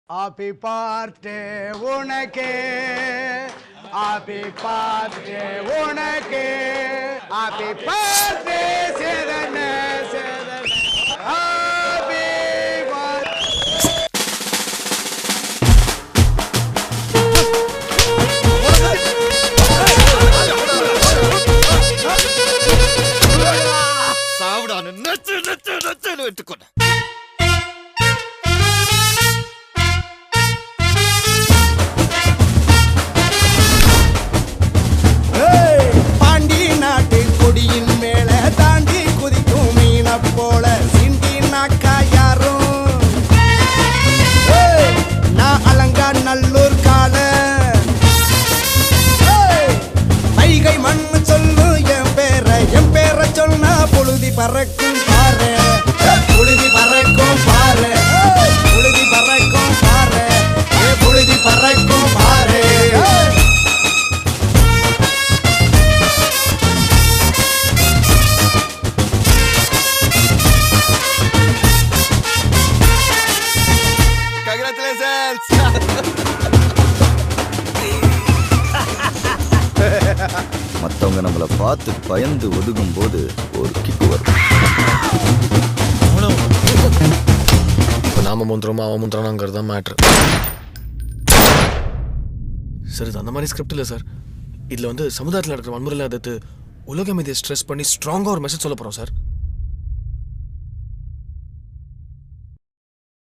Happy birthday உனக்கு, happy birthday உனக்கு, happy birthday சேதன சேதன, ஹாப்பி சாவுடான்னு நச்சு நச்சு நச்சுன்னு வெட்டுக்கொண்ட. பாண்டி நாட்டு கொடியின் மேல தாண்டி குதிக்கும் மீன போல சிண்டி நாக்கா யாரும் நான் அலங்கா நல்லூர் கால வைகை மண்ணு சொல்லு என் பேரை சொன்னா புழுதி பறக்கும் பாரு, புழுதி பறக்கும் பாரு, புழுதி பறக்கும் பாரு, புழுதி பறக்கும் பாரு. Congratulations! மற்றவங்க நம்மளை பார்த்து பயந்து ஒதுங்கும் போது ஒரு கிக்கு வரும். இப்போ நாம முந்திரமா அவன் முந்திரானாங்கிறது தான் மேட்ரு. சார் இது அந்த மாதிரி ஸ்கிரிப்ட் இல்லை சார். இதில் வந்து சமுதாயத்தில் நடக்கிற வன்முறையில் எதிர்த்து உலகம் இதை ஸ்ட்ரெஸ் பண்ணி ஸ்ட்ராங்காக ஒரு மெசேஜ் சொல்ல போகிறோம் சார்.